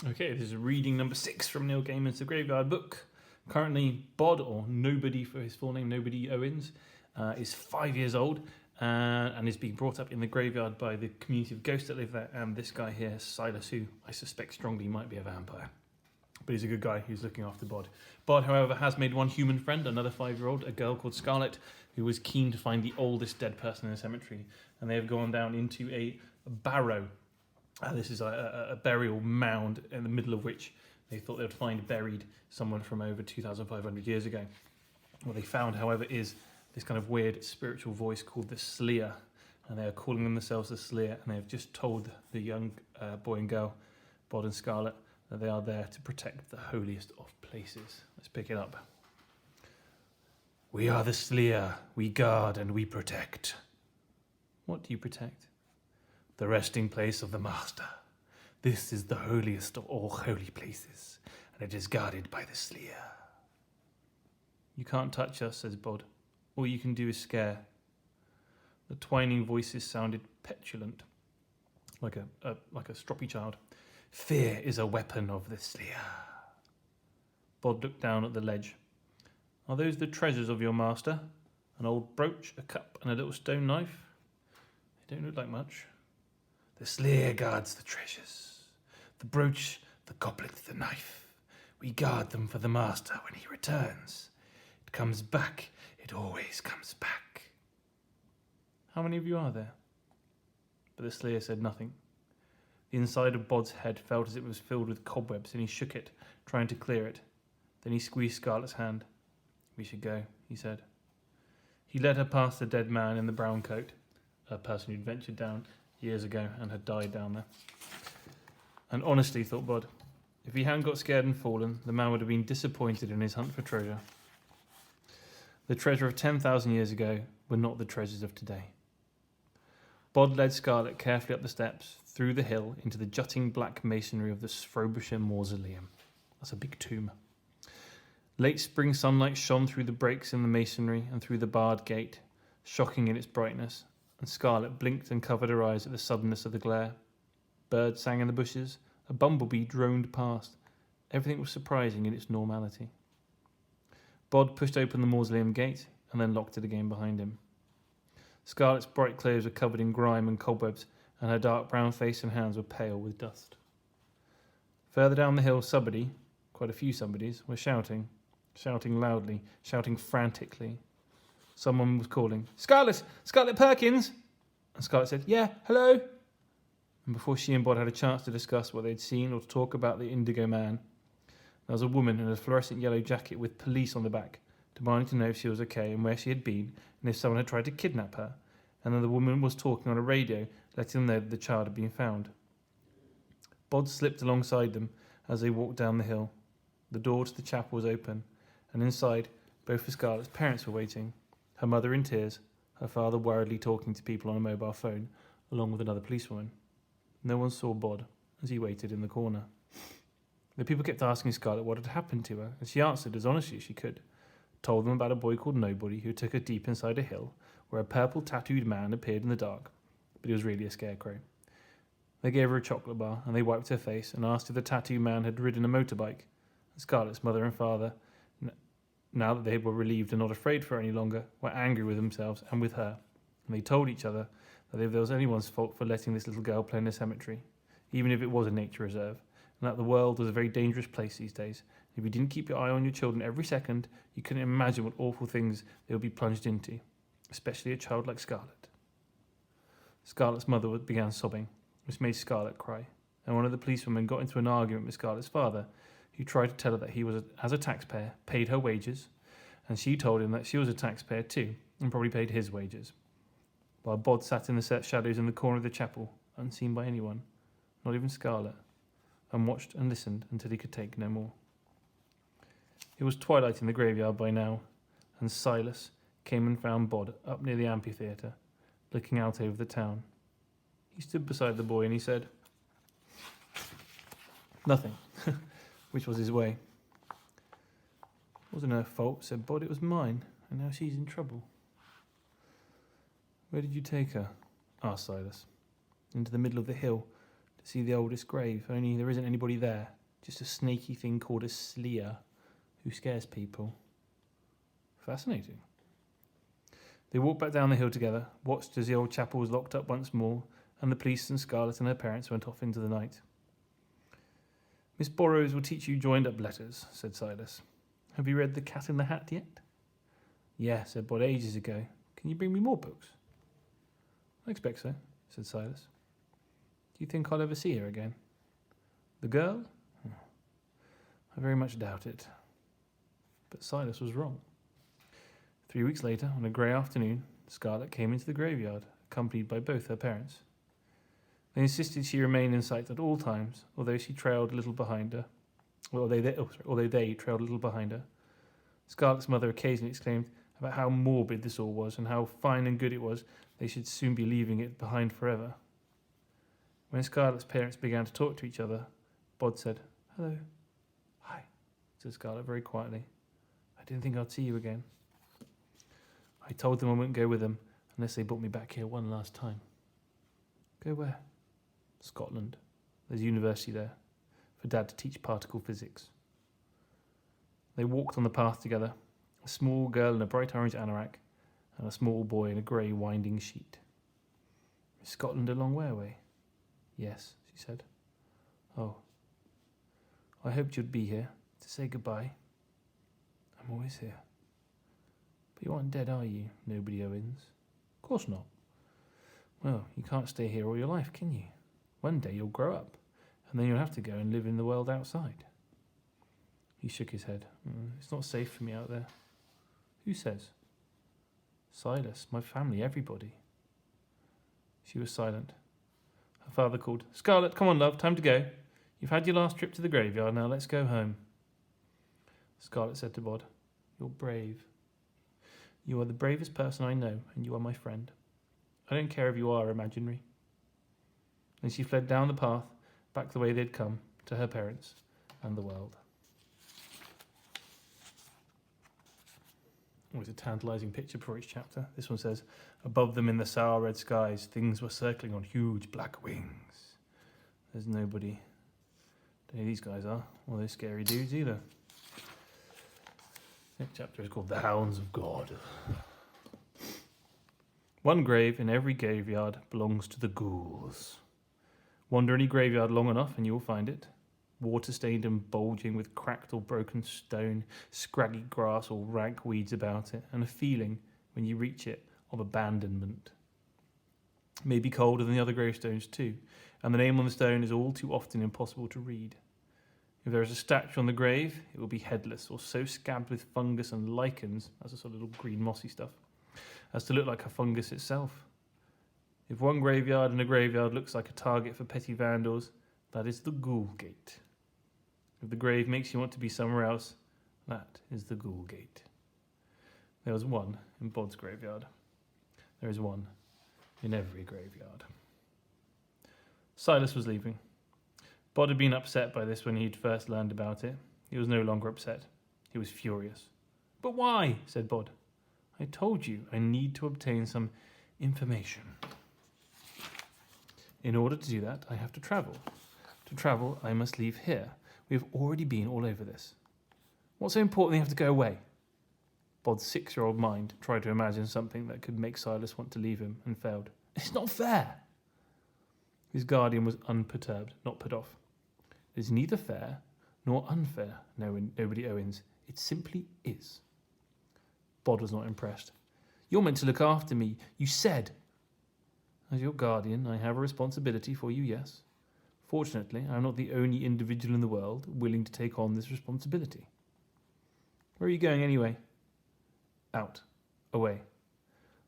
Okay, this is reading number 6 from Neil Gaiman's The Graveyard Book. Currently, Bod, or Nobody for his full name, Nobody Owens, is 5 years old and is being brought up in the graveyard by the community of ghosts that live there. And this guy here, Silas, who I suspect strongly might be a vampire. But he's a good guy who's looking after Bod. Bod, however, has made one human friend, another 5-year-old, a girl called Scarlett, who was keen to find the oldest dead person in the cemetery. And they have gone down into a barrow. This is a burial mound in the middle of which they thought they would find buried someone from over 2,500 years ago. What they found, however, is this kind of weird spiritual voice called the Sleer. And they are calling themselves the Sleer. And they have just told the young boy and girl, Bod and Scarlett, that they are there to protect the holiest of places. Let's pick it up. We are the Sleer. We guard and we protect. What do you protect? The resting place of the Master. This is the holiest of all holy places, and it is guarded by the Sleer. You can't touch us, says Bod. All you can do is scare. The twining voices sounded petulant, like a stroppy child. Fear is a weapon of the Sleer. Bod looked down at the ledge. Are those the treasures of your master? An old brooch, a cup, and a little stone knife? They don't look like much. The Sleer guards the treasures. The brooch, the goblet, the knife. We guard them for the master when he returns. It comes back. It always comes back. How many of you are there? But the Sleer said nothing. The inside of Bod's head felt as if it was filled with cobwebs, and he shook it, trying to clear it. Then he squeezed Scarlett's hand. We should go, he said. He led her past the dead man in the brown coat, a person who'd ventured down years ago and had died down there. And honestly, thought Bod, if he hadn't got scared and fallen, the man would have been disappointed in his hunt for treasure. The treasure of 10,000 years ago were not the treasures of today. Bod led Scarlett carefully up the steps, through the hill, into the jutting black masonry of the Frobisher Mausoleum. That's a big tomb. Late spring sunlight shone through the breaks in the masonry and through the barred gate, shocking in its brightness, and Scarlett blinked and covered her eyes at the suddenness of the glare. Birds sang in the bushes, a bumblebee droned past. Everything was surprising in its normality. Bod pushed open the mausoleum gate and then locked it again behind him. Scarlett's bright clothes were covered in grime and cobwebs, and her dark brown face and hands were pale with dust. Further down the hill, somebody, quite a few somebodies, were shouting loudly, shouting frantically. Someone was calling, Scarlett! Scarlett Perkins! And Scarlett said, yeah, hello? And before she and Bod had a chance to discuss what they'd seen or to talk about the Indigo Man, there was a woman in a fluorescent yellow jacket with police on the back, demanding to know if she was okay and where she had been and if someone had tried to kidnap her. And then the woman was talking on a radio, letting them know that the child had been found. Bod slipped alongside them as they walked down the hill. The door to the chapel was open, and inside, both of Scarlett's parents were waiting, her mother in tears, her father worriedly talking to people on a mobile phone, along with another policewoman. No one saw Bod as he waited in the corner. The people kept asking Scarlett what had happened to her, and she answered as honestly as she could, told them about a boy called Nobody who took her deep inside a hill, where a purple tattooed man appeared in the dark, but he was really a scarecrow. They gave her a chocolate bar, and they wiped her face and asked if the tattooed man had ridden a motorbike. Scarlett's mother and father, now that they were relieved and not afraid for her any longer, were angry with themselves and with her, and they told each other that if there was anyone's fault for letting this little girl play in the cemetery, even if it was a nature reserve, and that the world was a very dangerous place these days. If you didn't keep your eye on your children every second, you couldn't imagine what awful things they would be plunged into, especially a child like Scarlett. Scarlett's mother began sobbing, which made Scarlett cry, and one of the policewomen got into an argument with Scarlett's father, who tried to tell her that he was, as a taxpayer, paid her wages, and she told him that she was a taxpayer too, and probably paid his wages. While Bod sat in the shadows in the corner of the chapel, unseen by anyone, not even Scarlett, and watched and listened until he could take no more. It was twilight in the graveyard by now, and Silas came and found Bod up near the amphitheatre, looking out over the town. He stood beside the boy and he said, nothing, which was his way. It wasn't her fault, said Bod, it was mine, and now she's in trouble. Where did you take her? Asked Silas. Into the middle of the hill, to see the oldest grave, only there isn't anybody there. Just a snaky thing called a sleer who scares people. Fascinating. They walked back down the hill together, watched as the old chapel was locked up once more, and the police and Scarlett and her parents went off into the night. Miss Burrows will teach you joined-up letters, said Silas. Have you read The Cat in the Hat yet? Yeah, said Bod, ages ago. Can you bring me more books? I expect so, said Silas. Do you think I'll ever see her again? The girl? I very much doubt it. But Silas was wrong. 3 weeks later, on a grey afternoon, Scarlett came into the graveyard, accompanied by both her parents. They insisted she remain in sight at all times, although she trailed a little behind her. Although they trailed a little behind her. Scarlett's mother occasionally exclaimed about how morbid this all was and how fine and good it was they should soon be leaving it behind forever. When Scarlett's parents began to talk to each other, Bod said, "Hello." "Hi," said Scarlett very quietly. "I didn't think I'd see you again." "I told them I wouldn't go with them unless they brought me back here one last time." "Go where?" "Scotland. There's a university there for Dad to teach particle physics." They walked on the path together, a small girl in a bright orange anorak and a small boy in a grey winding sheet. "Is Scotland a long way away?" "Yes," she said. "Oh. I hoped you'd be here to say goodbye." "I'm always here." "But you aren't dead, are you, Nobody Owens?" "Of course not." "Well, you can't stay here all your life, can you? One day you'll grow up, and then you'll have to go and live in the world outside." He shook his head. "It's not safe for me out there." "Who says?" "Silas, my family, everybody." She was silent. Her father called, "Scarlett, come on, love, time to go. You've had your last trip to the graveyard, now let's go home." Scarlett said to Bod, "You're brave. You are the bravest person I know, and you are my friend. I don't care if you are imaginary." Then she fled down the path, back the way they'd come, to her parents and the world. Always a tantalising picture for each chapter. This one says, above them in the sour red skies, things were circling on huge black wings. There's nobody. Don't know who these guys are, or those scary dudes either. Next chapter is called The Hounds of God. One grave in every graveyard belongs to the ghouls. Wander any graveyard long enough and you'll find it. Water-stained and bulging with cracked or broken stone, scraggy grass or rank weeds about it, and a feeling, when you reach it, of abandonment. It may be colder than the other gravestones too, and the name on the stone is all too often impossible to read. If there is a statue on the grave, it will be headless or so scabbed with fungus and lichens, that's a sort of little green mossy stuff, as to look like a fungus itself. If one graveyard in a graveyard looks like a target for petty vandals, that is the ghoul gate. If the grave makes you want to be somewhere else, that is the ghoul gate. There was one in Bod's graveyard. There is one in every graveyard. Silas was leaving. Bod had been upset by this when he'd first learned about it. He was no longer upset. He was furious. "But why?" said Bod. "I told you I need to obtain some information. In order to do that, I have to travel. To travel, I must leave here. We have already been all over this. What's so important that you have to go away?" Bod's 6-year-old mind tried to imagine something that could make Silas want to leave him and failed. "It's not fair." His guardian was unperturbed, not put off. "It is neither fair nor unfair, Nobody Owens. It simply is." Bod was not impressed. "You're meant to look after me. You said." "As your guardian, I have a responsibility for you, yes. Fortunately, I am not the only individual in the world willing to take on this responsibility." "Where are you going anyway?" "Out. Away.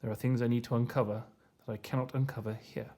There are things I need to uncover that I cannot uncover here."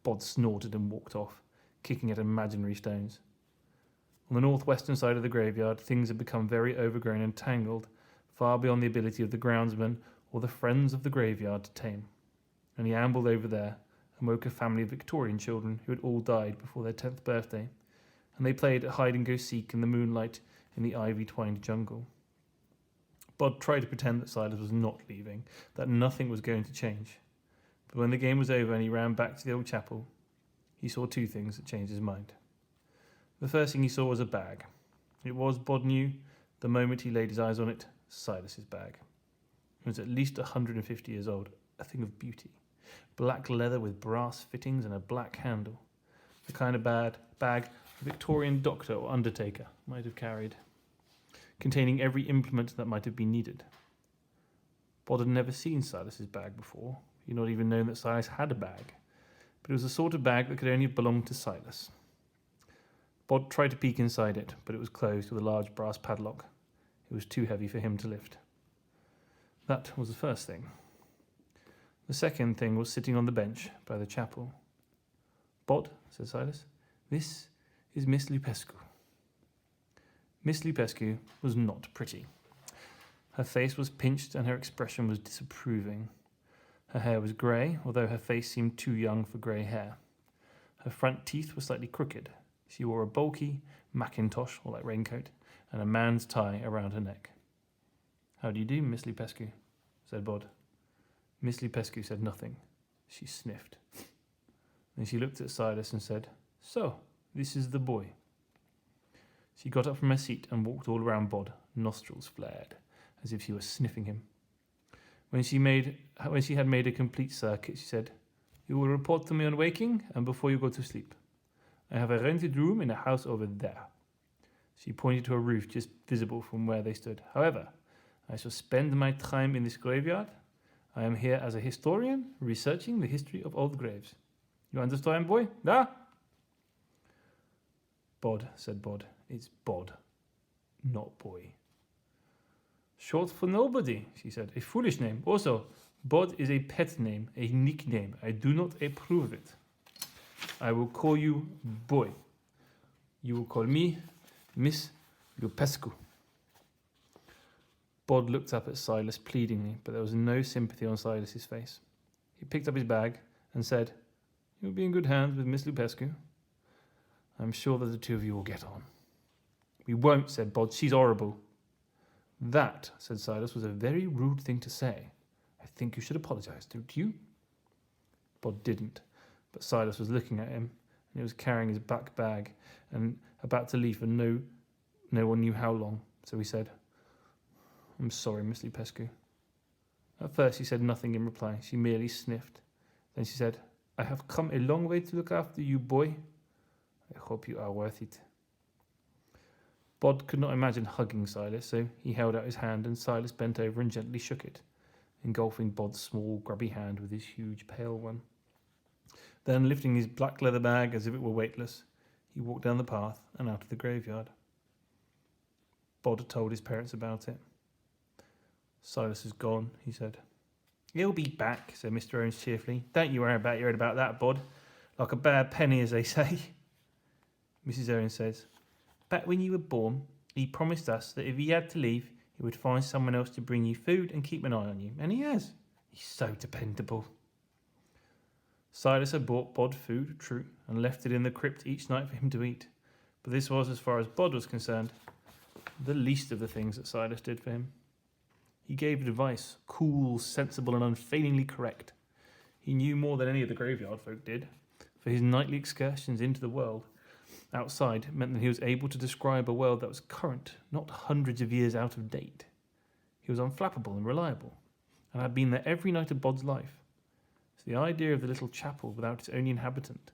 Bod snorted and walked off, kicking at imaginary stones. On the northwestern side of the graveyard, things had become very overgrown and tangled, far beyond the ability of the groundsman or the friends of the graveyard to tame. And he ambled over there and woke a family of Victorian children who had all died before their 10th birthday, and they played at hide-and-go-seek in the moonlight in the ivy-twined jungle. Bod tried to pretend that Silas was not leaving, that nothing was going to change. But when the game was over and he ran back to the old chapel, he saw two things that changed his mind. The first thing he saw was a bag. It was, Bod knew, the moment he laid his eyes on it, Silas's bag. It was at least 150 years old, a thing of beauty. Black leather with brass fittings and a black handle. The kind of bag a Victorian doctor or undertaker might have carried, containing every implement that might have been needed. Bod had never seen Silas's bag before. He had not even known that Silas had a bag. But it was the sort of bag that could only have belonged to Silas. Bod tried to peek inside it, but it was closed with a large brass padlock. It was too heavy for him to lift. That was the first thing. The second thing was sitting on the bench by the chapel. "Bod," said Silas, "this is Miss Lupescu." Miss Lupescu was not pretty. Her face was pinched and her expression was disapproving. Her hair was grey, although her face seemed too young for grey hair. Her front teeth were slightly crooked. She wore a bulky mackintosh, or like raincoat, and a man's tie around her neck. "How do you do, Miss Lupescu?" said Bod. Miss Lupescu said nothing. She sniffed. Then she looked at Silas and said, "So, this is the boy." She got up from her seat and walked all around Bod, nostrils flared, as if she were sniffing him. When she had made a complete circuit, she said, "You will report to me on waking and before you go to sleep. I have a rented room in a house over there." She pointed to a roof just visible from where they stood. "However, I shall spend my time in this graveyard. I am here as a historian, researching the history of old graves. You understand, boy? Da?" "Bod," said Bod. "It's Bod, not boy." "Short for nobody," she said. "A foolish name. Also, Bod is a pet name, a nickname. I do not approve of it. I will call you boy. You will call me Miss Lupescu." Bod looked up at Silas pleadingly, but there was no sympathy on Silas's face. He picked up his bag and said, "You'll be in good hands with Miss Lupescu. I'm sure that the two of you will get on." "We won't," said Bod. "She's horrible." "That," said Silas, "was a very rude thing to say. I think you should apologise, don't you?" Bod didn't, but Silas was looking at him, and he was carrying his back bag and about to leave for no one knew how long. So he said, "I'm sorry, Miss Lupescu." At first he said nothing in reply. She merely sniffed. Then she said, "I have come a long way to look after you, boy. I hope you are worth it." Bod could not imagine hugging Silas, so he held out his hand and Silas bent over and gently shook it, engulfing Bod's small, grubby hand with his huge, pale one. Then, lifting his black leather bag as if it were weightless, he walked down the path and out of the graveyard. Bod told his parents about it. "Silas is gone," he said. "He'll be back," said Mr. Owens cheerfully. "Don't you worry about your head about that, Bod. Like a bad penny, as they say." Mrs. Owens says, "Back when you were born, he promised us that if he had to leave, he would find someone else to bring you food and keep an eye on you. And he has. He's so dependable." Silas had bought Bod food, true, and left it in the crypt each night for him to eat. But this was, as far as Bod was concerned, the least of the things that Silas did for him. He gave advice, cool, sensible, and unfailingly correct. He knew more than any of the graveyard folk did, for his nightly excursions into the world outside meant that he was able to describe a world that was current, not hundreds of years out of date. He was unflappable and reliable, and had been there every night of Bod's life. So the idea of the little chapel without its only inhabitant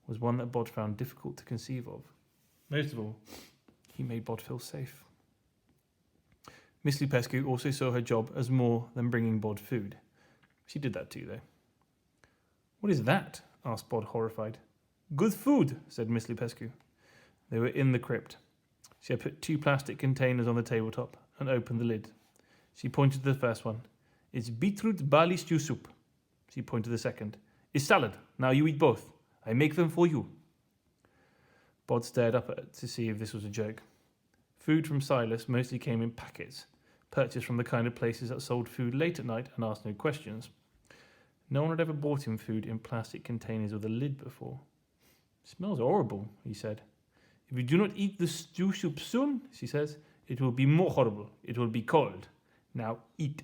was one that Bod found difficult to conceive of. Most of all, he made Bod feel safe. Miss Lupescu also saw her job as more than bringing Bod food. She did that too, though. "What is that?" asked Bod, horrified. "Good food," said Miss Lupescu. They were in the crypt. She had put 2 plastic containers on the tabletop and opened the lid. She pointed to the first one. "It's beetroot barley stew soup." She pointed to the second. "It's salad. Now you eat both. I make them for you." Bod stared up at it to see if this was a joke. Food from Silas mostly came in packets, purchased from the kind of places that sold food late at night and asked no questions. No one had ever bought him food in plastic containers with a lid before. "It smells horrible," he said. "If you do not eat the stew soup soon," she says, "it will be more horrible. It will be cold. Now eat."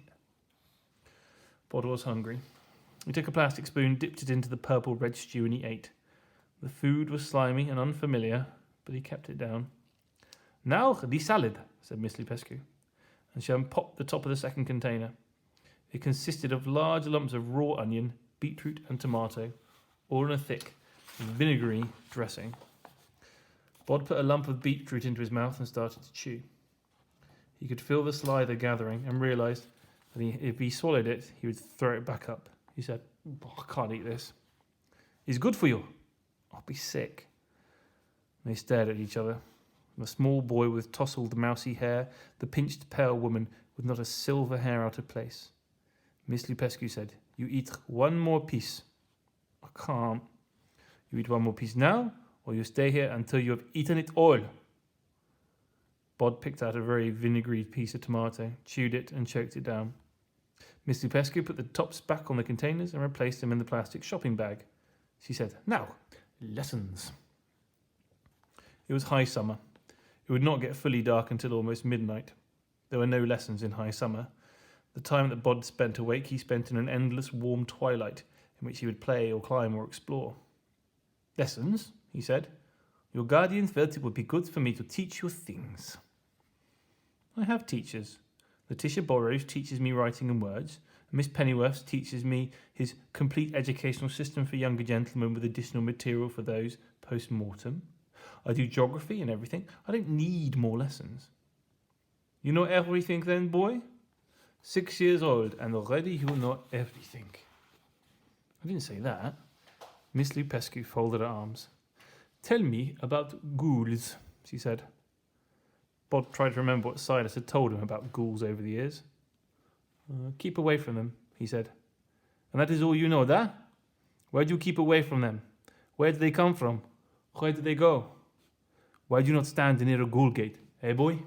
Bod was hungry. He took a plastic spoon, dipped it into the purple-red stew, and he ate. The food was slimy and unfamiliar, but he kept it down. Now, the salad, said Miss Lupescu, and she unpopped the top of the second container. It consisted of large lumps of raw onion, beetroot and tomato, all in a thick, vinegary dressing. Bod put a lump of beetroot into his mouth and started to chew. He could feel the saliva gathering and realised that if he swallowed it, he would throw it back up. He said, I can't eat this. It's good for you. I'll be sick. They stared at each other. The small boy with tousled mousy hair, the pinched pale woman with not a silver hair out of place. Miss Lupescu said, You eat one more piece. I can't. You eat one more piece now, or you stay here until you have eaten it all. Bod picked out a very vinegary piece of tomato, chewed it and choked it down. Miss Lupescu put the tops back on the containers and replaced them in the plastic shopping bag. She said, Now, lessons. It was high summer. It would not get fully dark until almost midnight. There were no lessons in high summer. The time that Bod spent awake, he spent in an endless warm twilight in which he would play or climb or explore. Lessons, he said. Your guardian felt it would be good for me to teach you things. I have teachers. Letitia Borrows teaches me writing and words. And Miss Pennyworth teaches me his complete educational system for younger gentlemen with additional material for those post-mortem. I do geography and everything. I don't need more lessons. You know everything then, boy? 6 years old, and already you know everything. I didn't say that. Miss Lupescu folded her arms. Tell me about ghouls, she said. Bod tried to remember what Silas had told him about ghouls over the years. Keep away from them, he said. And that is all you know, da? Why do you keep away from them? Where do they come from? Where do they go? Why do you not stand near a ghoul gate, eh, boy?